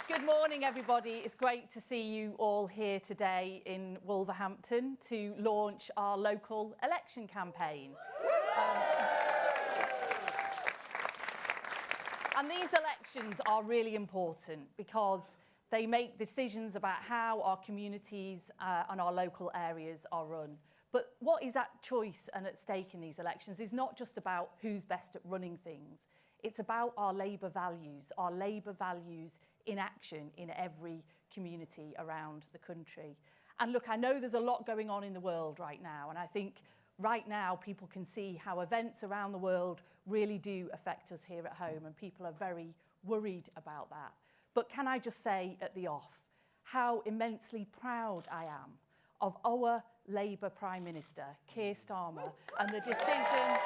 Good morning, everybody. It's great to see you all here today in Wolverhampton to launch our local election campaign. And these elections are really important because they make decisions about how our communities and our local areas are run. But what is at choice and at stake in these elections is not just about who's best at running things. It's about our Labour values in action in every community around the country. And look, I know there's a lot going on in the world right now, and I think right now people can see how events around the world really do affect us here at home, and people are very worried about that. But can I just say at the off how immensely proud I am of our Labour Prime Minister, Keir Starmer, and the decision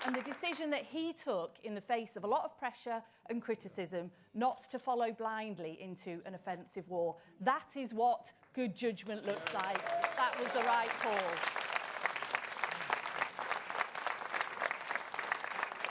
and the decision that he took in the face of a lot of pressure and criticism not to follow blindly into an offensive war. That is what good judgment looks like. That was the right call.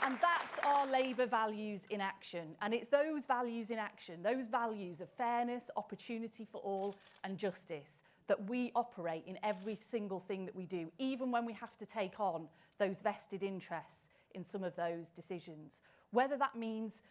And that's our Labour values in action. And it's those values in action, those values of fairness, opportunity for all and justice, that we operate in every single thing that we do, even when we have to take on those vested interests in some of those decisions. Whether that means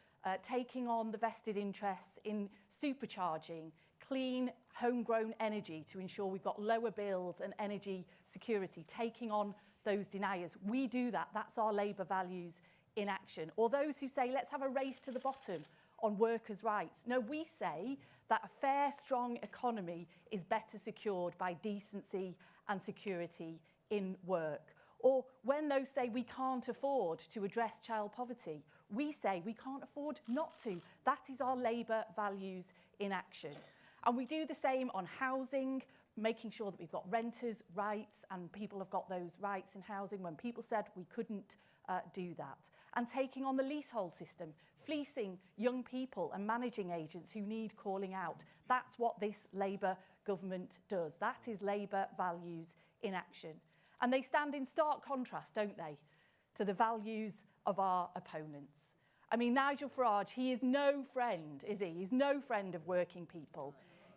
taking on the vested interests in supercharging clean, homegrown energy to ensure we've got lower bills and energy security, taking on those deniers. We do that. That's our Labour values in action. Or those who say, let's have a race to the bottom on workers' rights. No, we say that a fair, strong economy is better secured by decency and security in work. Or when those say we can't afford to address child poverty, we say we can't afford not to. That is our Labour values in action. And we do the same on housing, making sure that we've got renters' rights and people have got those rights in housing when people said we couldn't do that. And taking on the leasehold system, fleecing young people and managing agents who need calling out. That's what this Labour government does. That is Labour values in action. And they stand in stark contrast, don't they, to the values of our opponents. I mean, Nigel Farage, he is no friend, is he? He's no friend of working people.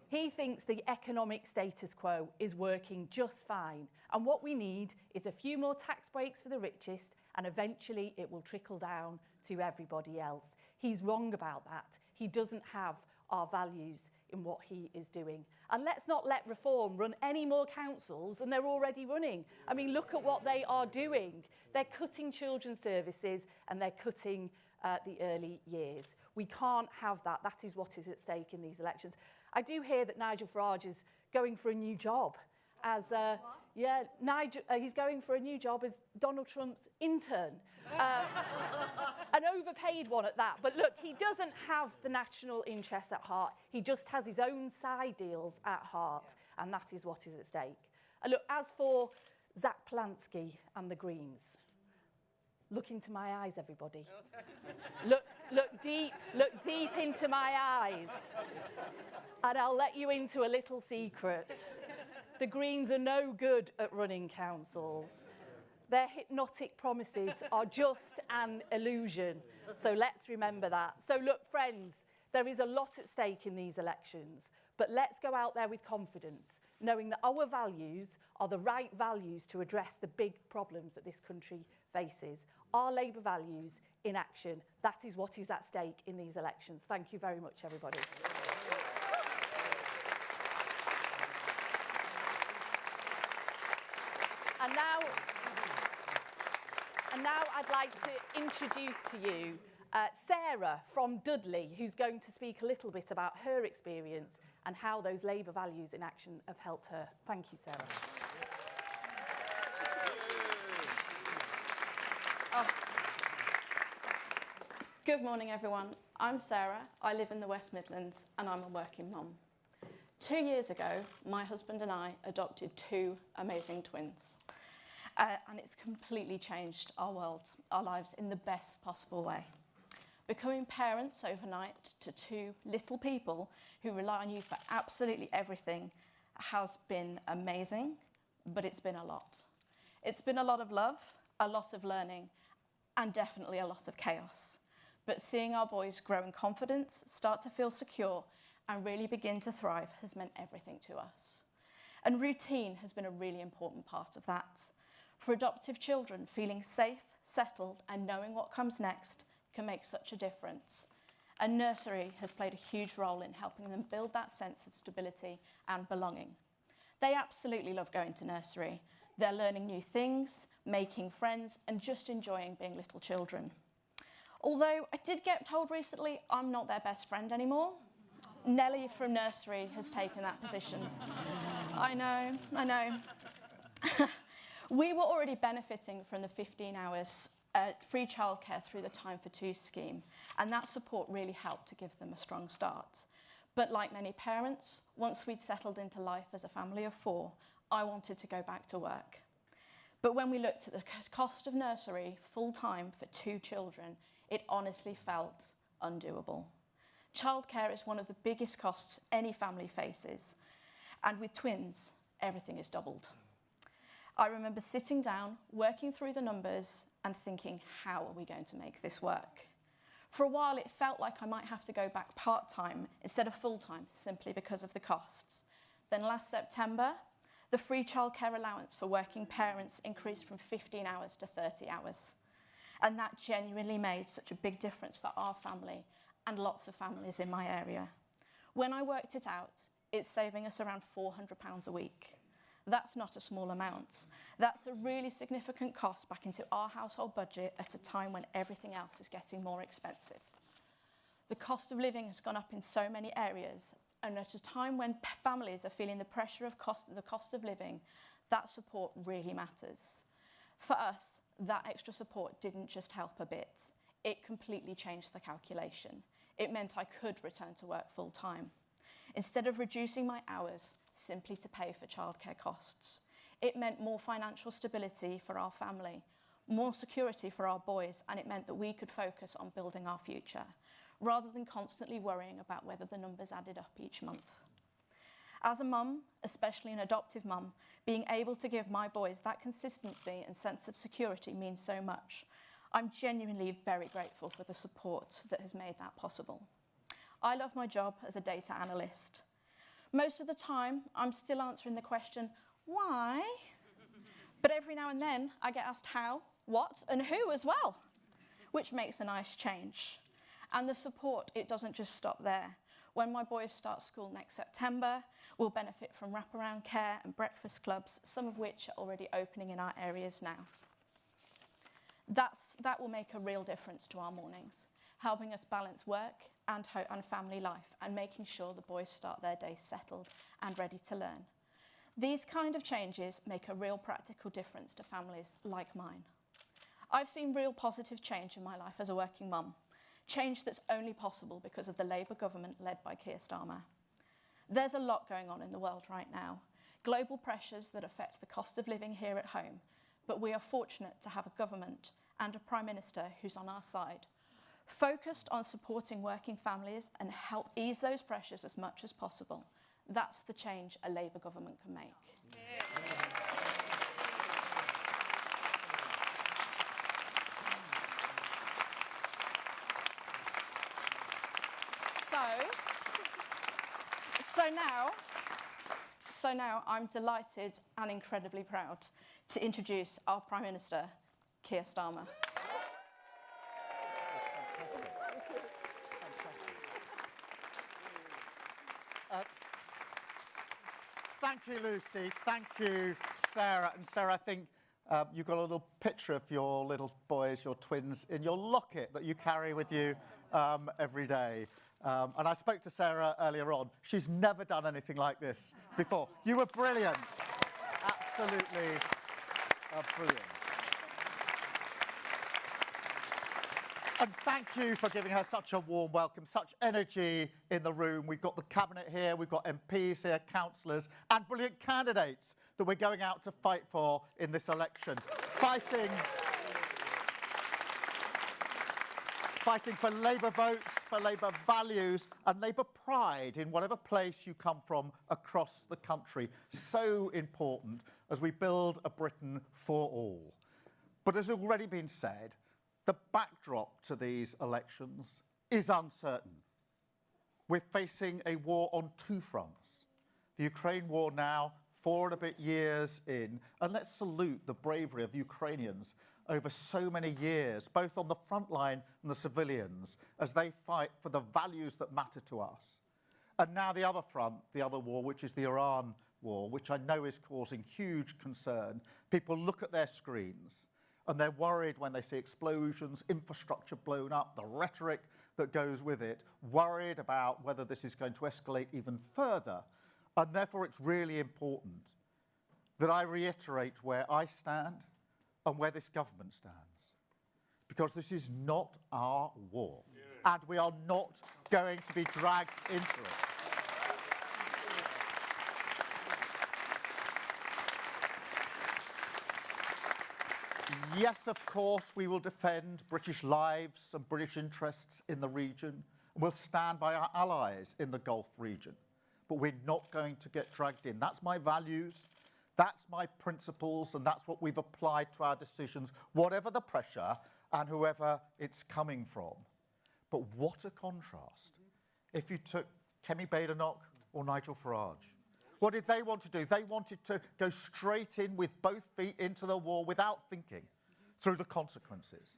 He thinks the economic status quo is working just fine. And what we need is a few more tax breaks for the richest, and eventually it will trickle down to everybody else. He's wrong about that. He doesn't have our values in what he is doing. And let's not let Reform run any more councils than they're already running. I mean, look at what they are doing. They're cutting children's services and they're cutting the early years. We can't have that. That is what is at stake in these elections. I do hear that Nigel Farage is going for a new job as he's going for a new job as Donald Trump's intern. An overpaid one at that. But look, he doesn't have the national interests at heart. He just has his own side deals at heart, and that is what is at stake. And look, as for Zach Polanski and the Greens, look into my eyes, everybody. Look deep into my eyes. And I'll let you into a little secret. The Greens are no good at running councils. Their hypnotic promises are just an illusion. So let's remember that. So look, friends, there is a lot at stake in these elections, but let's go out there with confidence, knowing that our values are the right values to address the big problems that this country faces. Our Labour values in action, that is what is at stake in these elections. Thank you very much, everybody. And now I'd like to introduce to you Sarah from Dudley, who's going to speak a little bit about her experience and how those Labour values in action have helped her. Thank you, Sarah. Good morning, everyone. I'm Sarah. I live in the West Midlands and I'm a working mum. 2 years ago, my husband and I adopted 2 amazing twins. And it's completely changed our world, our lives in the best possible way. Becoming parents overnight to 2 little people who rely on you for absolutely everything has been amazing, but it's been a lot. It's been a lot of love, a lot of learning, and definitely a lot of chaos. But seeing our boys grow in confidence, start to feel secure, and really begin to thrive has meant everything to us. And routine has been a really important part of that. For adoptive children, feeling safe, settled, and knowing what comes next can make such a difference. And nursery has played a huge role in helping them build that sense of stability and belonging. They absolutely love going to nursery. They're learning new things, making friends, and just enjoying being little children. Although I did get told recently I'm not their best friend anymore. Nellie from nursery has taken that position. I know. We were already benefiting from the 15 hours free childcare through the Time for Two scheme, and that support really helped to give them a strong start. But like many parents, once we'd settled into life as a family of 4, I wanted to go back to work. But when we looked at the cost of nursery full-time for 2 children, it honestly felt undoable. Childcare is one of the biggest costs any family faces, and with twins, everything is doubled. I remember sitting down, working through the numbers, and thinking, how are we going to make this work? For a while, it felt like I might have to go back part-time instead of full-time, simply because of the costs. Then last September, the free childcare allowance for working parents increased from 15 hours to 30 hours. And that genuinely made such a big difference for our family and lots of families in my area. When I worked it out, it's saving us around £400 a week. That's not a small amount. That's a really significant cost back into our household budget at a time when everything else is getting more expensive. The cost of living has gone up in so many areas, and at a time when families are feeling the pressure of the cost of living, that support really matters. For us, that extra support didn't just help a bit. It completely changed the calculation. It meant I could return to work full time. Instead of reducing my hours simply to pay for childcare costs, it meant more financial stability for our family, more security for our boys, and it meant that we could focus on building our future, rather than constantly worrying about whether the numbers added up each month. As a mum, especially an adoptive mum, being able to give my boys that consistency and sense of security means so much. I'm genuinely very grateful for the support that has made that possible. I love my job as a data analyst. Most of the time, I'm still answering the question, why? But every now and then, I get asked how, what, and who as well, which makes a nice change. And the support, it doesn't just stop there. When my boys start school next September, we'll benefit from wraparound care and breakfast clubs, some of which are already opening in our areas now. That will make a real difference to our mornings, helping us balance work and family life, and making sure the boys start their day settled and ready to learn. These kind of changes make a real practical difference to families like mine. I've seen real positive change in my life as a working mum, change that's only possible because of the Labour government led by Keir Starmer. There's a lot going on in the world right now, global pressures that affect the cost of living here at home, but we are fortunate to have a government and a Prime Minister who's on our side, focused on supporting working families and help ease those pressures as much as possible. That's the change a Labour government can make. So now I'm delighted and incredibly proud to introduce our Prime Minister, Keir Starmer. Thank you, Lucy. Thank you, Sarah. And Sarah, I think you've got a little picture of your little boys, your twins, in your locket that you carry with you every day. And I spoke to Sarah earlier on. She's never done anything like this before. You were brilliant. Absolutely brilliant. And thank you for giving her such a warm welcome, such energy in the room. We've got the Cabinet here, we've got MPs here, councillors, and brilliant candidates that we're going out to fight for in this election. fighting for Labour votes, for Labour values and Labour pride in whatever place you come from across the country. So important as we build a Britain for all. But as already been said, the backdrop to these elections is uncertain. We're facing a war on two fronts. The Ukraine war now, 4 and a bit years in, and let's salute the bravery of the Ukrainians over so many years, both on the front line and the civilians, as they fight for the values that matter to us. And now the other front, the other war, which is the Iran war, which I know is causing huge concern. People look at their screens and they're worried when they see explosions, infrastructure blown up, the rhetoric that goes with it, worried about whether this is going to escalate even further. And therefore it's really important that I reiterate where I stand and where this government stands. Because this is not our war. And we are not going to be dragged into it. Yes, of course, we will defend British lives and British interests in the region. And we'll stand by our allies in the Gulf region. But we're not going to get dragged in. That's my values, that's my principles, and that's what we've applied to our decisions, whatever the pressure and whoever it's coming from. But what a contrast if you took Kemi Badenoch or Nigel Farage. What did they want to do? They wanted to go straight in with both feet into the war without thinking through the consequences.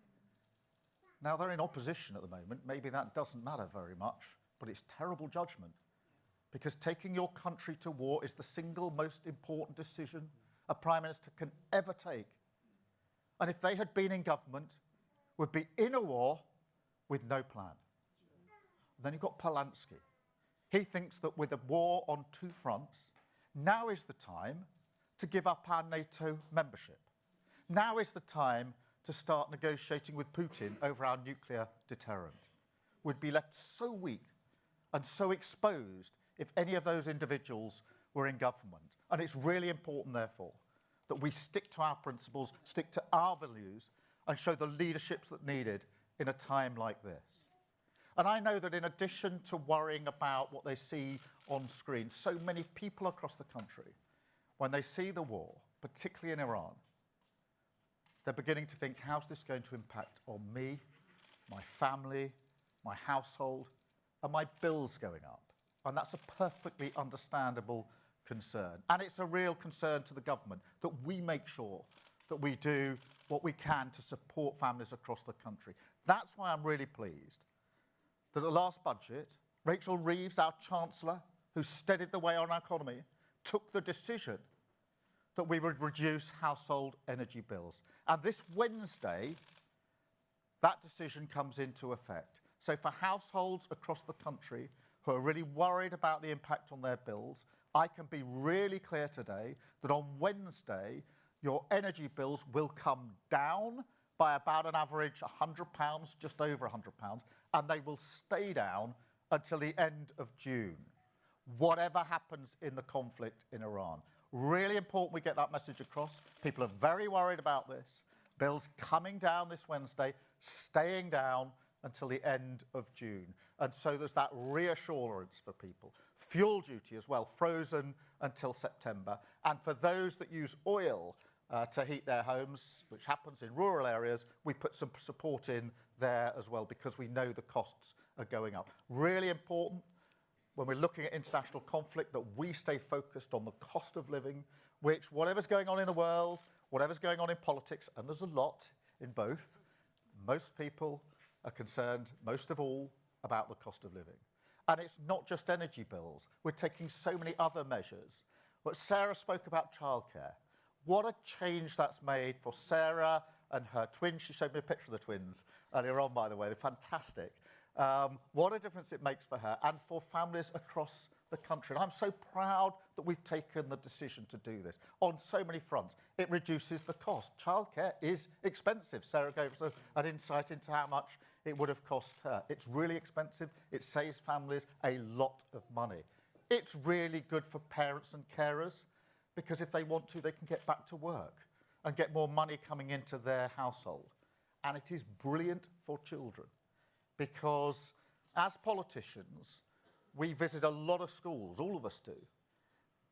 Now they're in opposition at the moment. Maybe that doesn't matter very much, but it's terrible judgment. Because taking your country to war is the single most important decision a Prime Minister can ever take. And if they had been in government, would be in a war with no plan. And then you've got Polanski. He thinks that with a war on two fronts, now is the time to give up our NATO membership. Now is the time to start negotiating with Putin over our nuclear deterrent. We'd be left so weak and so exposed if any of those individuals were in government. And it's really important, therefore, that we stick to our principles, stick to our values, and show the leaderships that needed in a time like this. And I know that in addition to worrying about what they see on screen, so many people across the country, when they see the war, particularly in Iran, they're beginning to think, how's this going to impact on me, my family, my household, and my bills going up? And that's a perfectly understandable concern. And it's a real concern to the government that we make sure that we do what we can to support families across the country. That's why I'm really pleased that at the last budget, Rachel Reeves, our Chancellor, who steadied the way on our economy, took the decision that we would reduce household energy bills. And this Wednesday, that decision comes into effect. So for households across the country who are really worried about the impact on their bills, I can be really clear today that on Wednesday, your energy bills will come down by about an average £100, just over £100, and they will stay down until the end of June, whatever happens in the conflict in Iran. Really important we get that message across. People are very worried about this. Bills coming down this Wednesday, staying down until the end of June. And so there's that reassurance for people. Fuel duty as well, frozen until September. And for those that use oil to heat their homes, which happens in rural areas, we put some support in there as well because we know the costs are going up. Really important when we're looking at international conflict that we stay focused on the cost of living, which whatever's going on in the world, whatever's going on in politics, and there's a lot in both, most people are concerned, most of all, about the cost of living. And it's not just energy bills. We're taking so many other measures. But Sarah spoke about childcare. What a change that's made for Sarah and her twins. She showed me a picture of the twins earlier on, by the way. They're fantastic. What a difference it makes for her and for families across the country. And I'm so proud that we've taken the decision to do this on so many fronts. It reduces the cost. Childcare is expensive. Sarah gave us an insight into how much it would have cost her. It's really expensive. It saves families a lot of money. It's really good for parents and carers because if they want to, they can get back to work and get more money coming into their household. And it is brilliant for children. because as politicians, we visit a lot of schools, all of us do.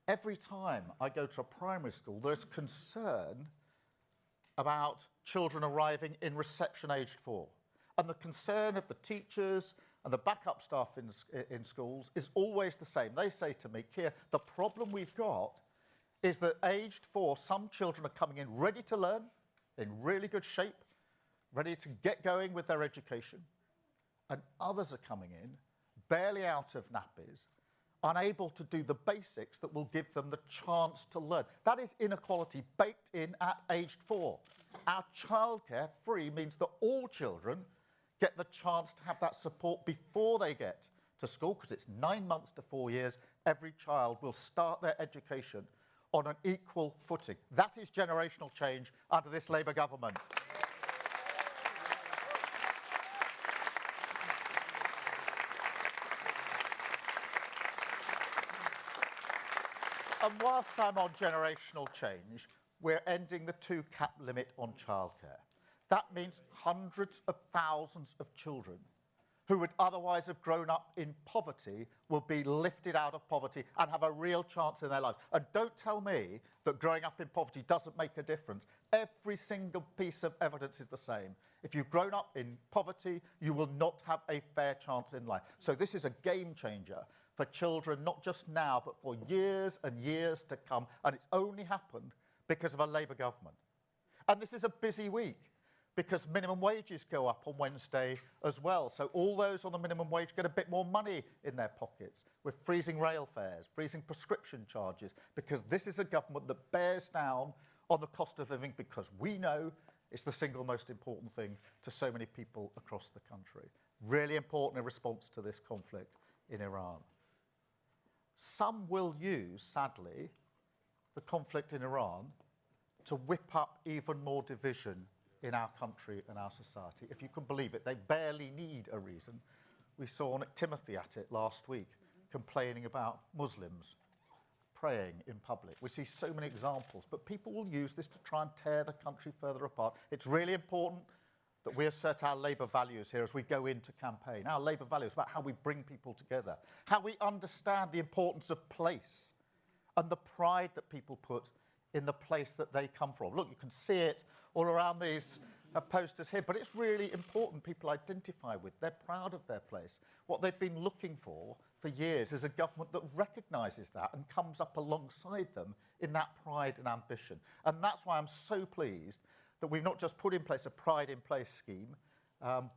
Every time I go to a primary school, there's concern about children arriving in reception aged 4. And the concern of the teachers and the backup staff in schools is always the same. They say to me, Keir, the problem we've got is that aged 4, some children are coming in ready to learn, in really good shape, ready to get going with their education. And others are coming in, barely out of nappies, unable to do the basics that will give them the chance to learn. That is inequality baked in at aged 4. Our childcare free means that all children get the chance to have that support before they get to school, because it's 9 months to 4 years. Every child will start their education on an equal footing. That is generational change under this Labour government. And whilst I'm on generational change, we're ending the 2-cap limit on childcare. That means hundreds of thousands of children who would otherwise have grown up in poverty will be lifted out of poverty and have a real chance in their lives. And don't tell me that growing up in poverty doesn't make a difference. Every single piece of evidence is the same. If you've grown up in poverty, you will not have a fair chance in life. So this is a game changer for children, not just now, but for years and years to come. And it's only happened because of a Labour government. And this is a busy week, because minimum wages go up on Wednesday as well. So all those on the minimum wage get a bit more money in their pockets. We're freezing rail fares, freezing prescription charges, because this is a government that bears down on the cost of living, because we know it's the single most important thing to so many people across the country. Really important in response to this conflict in Iran. Some will use, sadly, the conflict in Iran to whip up even more division in our country and our society. If you can believe it, they barely need a reason. We saw Nick Timothy at it last week, complaining about Muslims praying in public. We see so many examples, but people will use this to try and tear the country further apart. It's really important that we assert our Labour values here as we go into campaign. Our Labour values about how we bring people together, how we understand the importance of place and the pride that people put in the place that they come from. Look, you can see it all around these posters here, but it's really important people identify with. They're proud of their place. What they've been looking for years is a government that recognises that and comes up alongside them in that pride and ambition. And that's why I'm so pleased that we've not just put in place a Pride in Place scheme,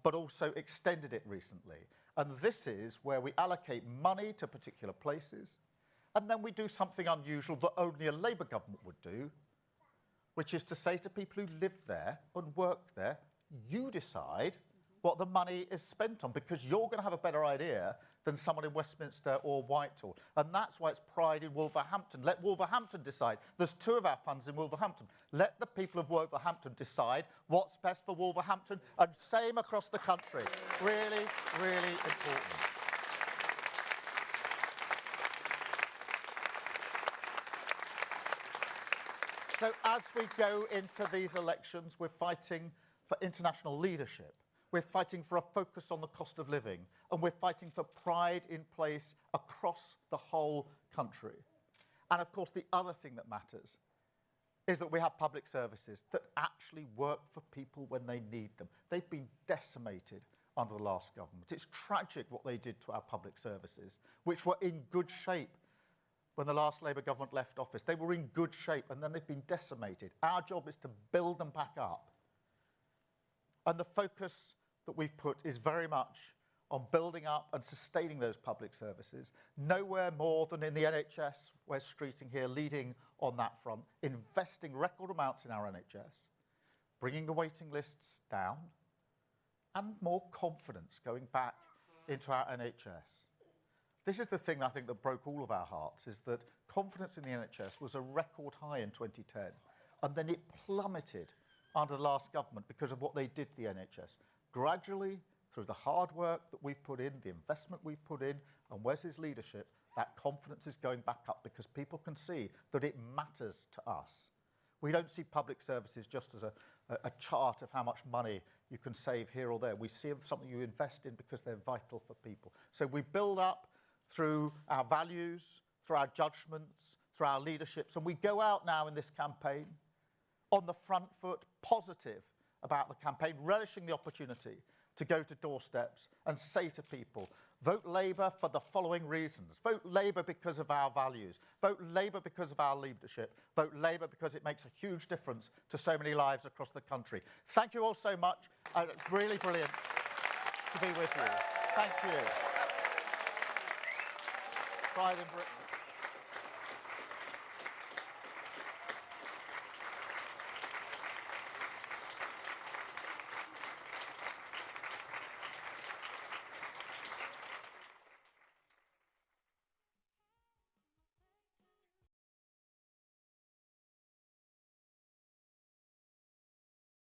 but also extended it recently. And this is where we allocate money to particular places, and then we do something unusual that only a Labour government would do, which is to say to people who live there and work there, you decide what the money is spent on, because you're going to have a better idea than someone in Westminster or Whitehall. And that's why it's Pride in Wolverhampton. Let Wolverhampton decide. There's 2 of our funds in Wolverhampton. Let the people of Wolverhampton decide what's best for Wolverhampton, and same across the country. Really, really important. So as we go into these elections, we're fighting for international leadership. We're fighting for a focus on the cost of living, and we're fighting for Pride in Place across the whole country. And of course, the other thing that matters is that we have public services that actually work for people when they need them. They've been decimated under the last government. It's tragic what they did to our public services, which were in good shape when the last Labour government left office. They were in good shape, and then they've been decimated. Our job is to build them back up. And the focus that we've put is very much on building up and sustaining those public services, nowhere more than in the NHS. We're Streeting here, leading on that front, investing record amounts in our NHS, bringing the waiting lists down, and more confidence going back into our NHS. This is the thing I think that broke all of our hearts, is that confidence in the NHS was a record high in 2010, and then it plummeted under the last government because of what they did to the NHS. Gradually, through the hard work that we've put in, the investment we've put in, and Wes's leadership, that confidence is going back up because people can see that it matters to us. We don't see public services just as a chart of how much money you can save here or there. We see something you invest in because they're vital for people. So we build up through our values, through our judgments, through our leaderships, and we go out now in this campaign on the front foot, positive about the campaign, relishing the opportunity to go to doorsteps and say to people, vote Labour for the following reasons. Vote Labour because of our values. Vote Labour because of our leadership. Vote Labour because it makes a huge difference to so many lives across the country. Thank you all so much. Really brilliant to be with you. Thank you. Pride in Britain.